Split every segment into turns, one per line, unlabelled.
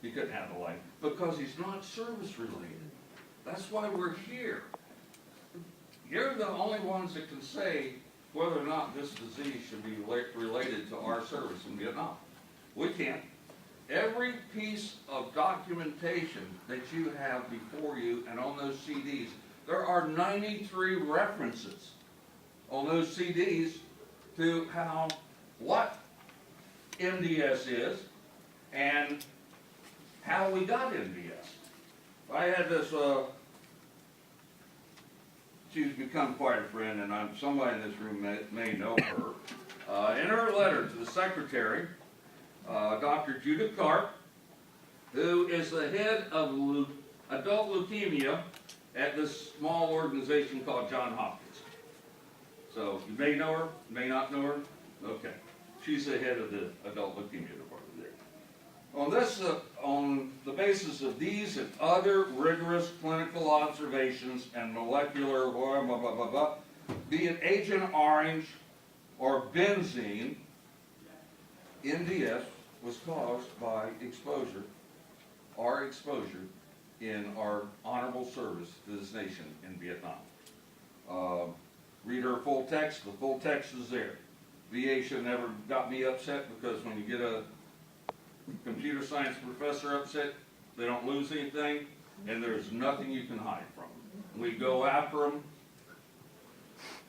he couldn't have the life, because he's not service related. That's why we're here. You're the only ones that can say whether or not this disease should be related to our service in Vietnam. We can't. Every piece of documentation that you have before you and on those CDs, there are 93 references on those CDs to what MDS is and how we got MDS. I had this, she's become quite a friend, and somebody in this room may know her. In her letter to the secretary, Dr. Judith Karp, who is the head of adult leukemia at this small organization called Johns Hopkins. So you may know her, may not know her. Okay, she's the head of the adult leukemia department there. On the basis of these and other rigorous clinical observations and molecular blah, blah, blah, blah, blah, be it Agent Orange or benzene, MDS was caused by exposure, our exposure in our honorable service to this nation in Vietnam. Read her full text. The full text is there. VA should have never got me upset, because when you get a computer science professor upset, they don't lose anything, and there's nothing you can hide from them. We go after them.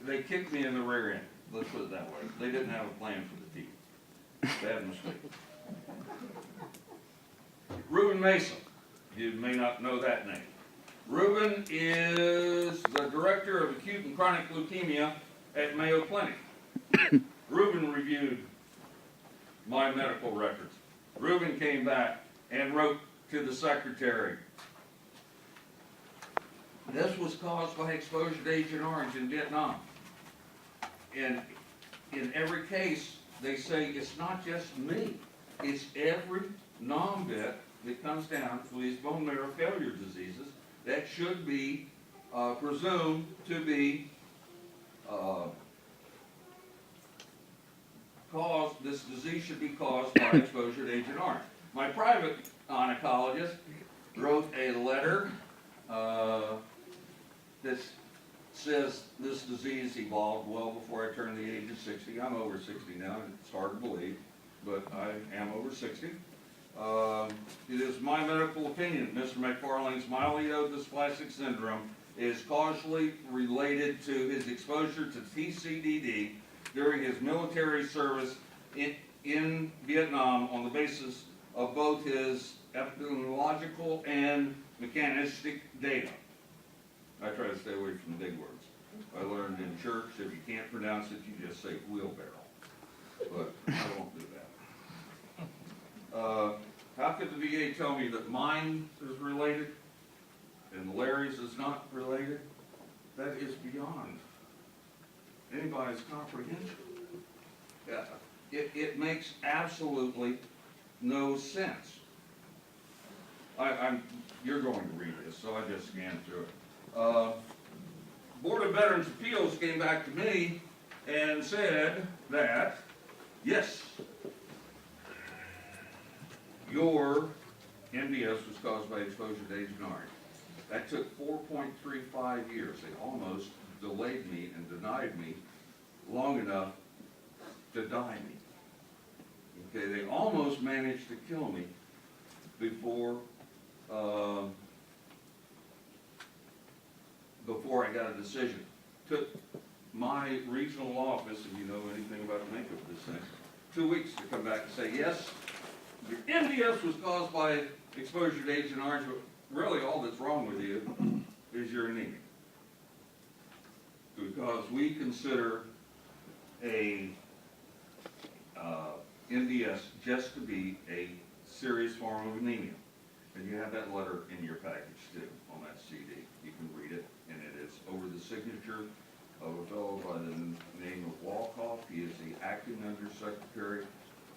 They kicked me in the rear end. Let's put it that way. They didn't have a plan for the team. Bad mistake. Reuben Mason. You may not know that name. Reuben is the director of acute and chronic leukemia at Mayo Clinic. Reuben reviewed my medical records. Reuben came back and wrote to the secretary, this was caused by exposure to Agent Orange in Vietnam. And in every case, they say it's not just me, it's every non-vet that comes down with these bone marrow failure diseases that should be presumed to be this disease should be caused by exposure to Agent Orange. My private oncologist wrote a letter that says this disease evolved well before I turned the age of 60. I'm over 60 now, and it's hard to believe, but I am over 60. It is my medical opinion that Mr. Macfarlane's Myelodysplastic Syndrome is causally related to his exposure to TCDD during his military service in Vietnam on the basis of both his epidemiological and mechanistic data. I try to stay away from big words. I learned in church, if you can't pronounce it, you just say wheelbarrow. But I won't do that. How could the VA tell me that mine is related and Larry's is not related? That is beyond anybody's comprehension. It makes absolutely no sense. You're going to read this, so I just scanned through it. Board of Veterans Appeals came back to me and said that, yes, your MDS was caused by exposure to Agent Orange. That took 4.35 years. They almost delayed me and denied me long enough to die me. Okay, they almost managed to kill me before I got a decision. Took my regional office, if you know anything about the makeup of this thing, 2 weeks to come back and say, yes, your MDS was caused by exposure to Agent Orange, but really all that's wrong with you is your anemia. Because we consider a MDS just to be a serious form of anemia. And you have that letter in your package too, on that CD. You can read it, and it is over the signature of a fellow by the name of Walkoff. He is the acting undersecretary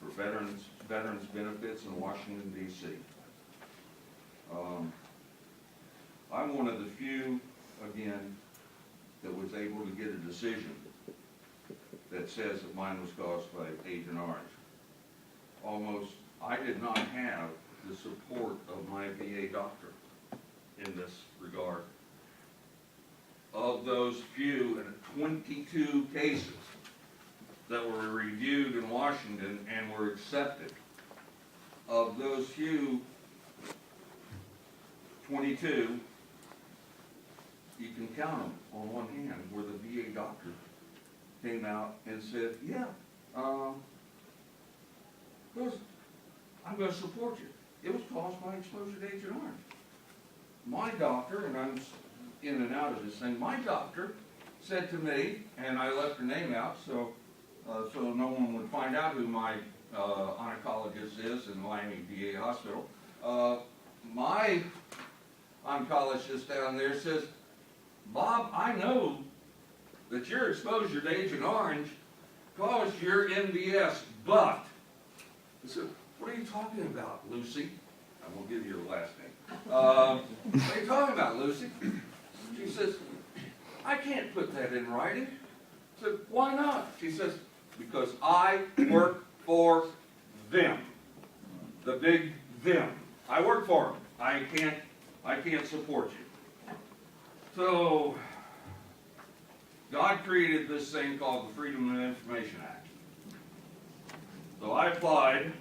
for Veterans Benefits in Washington, D.C. I'm one of the few, again, that was able to get a decision that says that mine was caused by Agent Orange. I did not have the support of my VA doctor in this regard. Of those few, and 22 cases that were reviewed in Washington and were accepted, of those few, 22, you can count them on one hand, where the VA doctor came out and said, yeah, I'm going to support you. It was caused by exposure to Agent Orange. My doctor, and I'm in and out of this thing, my doctor said to me, and I left her name out so no one would find out who my oncologist is in Miami VA Hospital. My oncologist down there says, Bob, I know that your exposure to Agent Orange caused your MDS, but, I said, what are you talking about, Lucy? I won't give you her last name. What are you talking about, Lucy? She says, I can't put that in writing. I said, why not? She says, because I work for them. The big them. I work for them. I can't support you. So, God created this thing called the Freedom of Information Act. So I applied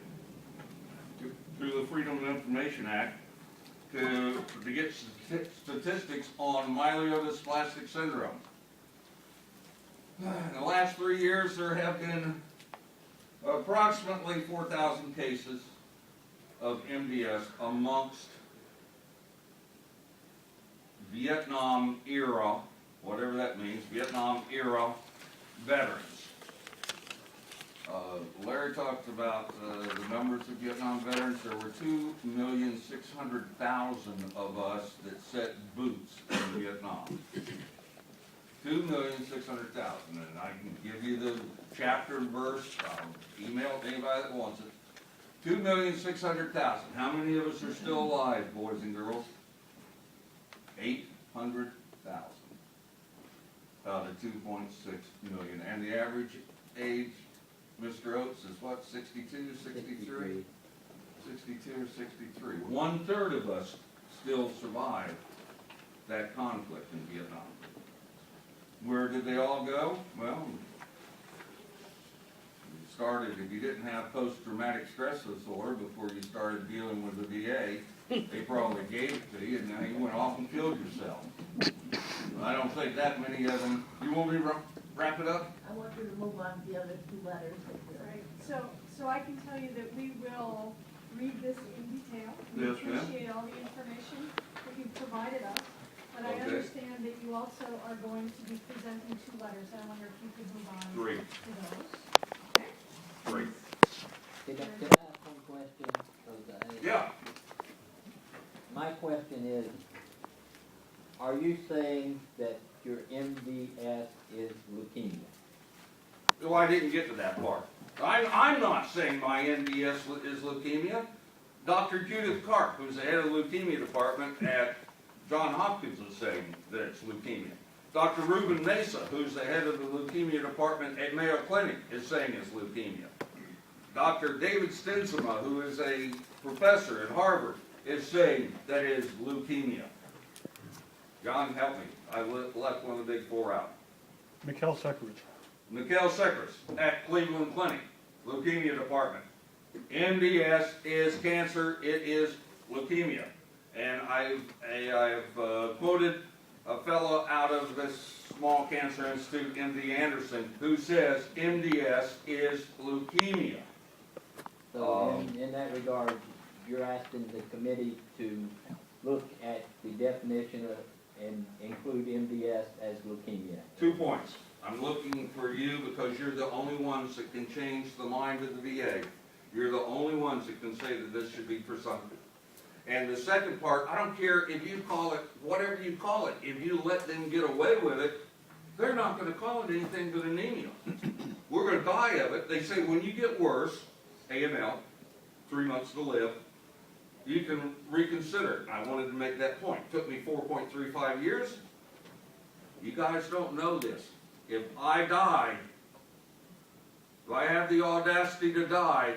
through the Freedom of Information Act to get statistics on Myelodysplastic Syndrome. In the last 3 years, there have been approximately 4,000 cases of MDS amongst Vietnam era, whatever that means, Vietnam era veterans. Larry talked about the numbers of Vietnam veterans. There were 2,600,000 of us that set boots in Vietnam. 2,600,000, and I can give you the chapter and verse. I'll email it to anybody that wants it. 2,600,000. How many of us are still alive, boys and girls? 800,000 out of 2.6 million. And the average age, Mr. Oates, is what, 62, 63? 62 or 63. 1/3 of us still survived that conflict in Vietnam. Where did they all go? Well, you started, if you didn't have post-traumatic stress disorder before you started dealing with the VA, they probably gave it to you, and now you went off and killed yourself. I don't think that many of them. You want me to wrap it up?
I want you to move on to the other two letters.
Right, so I can tell you that we will read this in detail. We
Yes, ma'am.
appreciate all the information that you've provided us, but I
Okay.
understand that you also are going to be presenting 2 letters. I wonder if you could move on
3.
to those. Okay?
3.
Can I ask one question?
Yeah.
My question is, are you saying that your MDS is leukemia?
Well, I didn't get to that part. I'm not saying my MDS is leukemia. Dr. Judith Karp, who's the head of the leukemia department at Johns Hopkins, is saying that it's leukemia. Dr. Ruben Mesa, who's the head of the leukemia department at Mayo Clinic, is saying it's leukemia. Dr. David Stensema, who is a professor at Harvard, is saying that is leukemia. John, help me. I left one of the big 4 out.
Mikhail Sekrovich.
Mikhail Sekros at Cleveland Clinic, leukemia department. MDS is cancer, it is leukemia. And I've quoted a fellow out of this small cancer institute, MD Anderson, who says MDS is leukemia.
So in that regard, you're asking the committee to look at the definition of, and include MDS as leukemia.
2 points. I'm looking for you because you're the only ones that can change the mind of the VA. You're the only ones that can say that this should be presumptive. And the second part, I don't care if you call it whatever you call it. If you let them get away with it, they're not going to call it anything but anemia. We're going to die of it. They say when you get worse, AML, 3 months to live, you can reconsider. I wanted to make that point. It took me 4.35 years. You guys don't know this. If I die, if I have the audacity to die,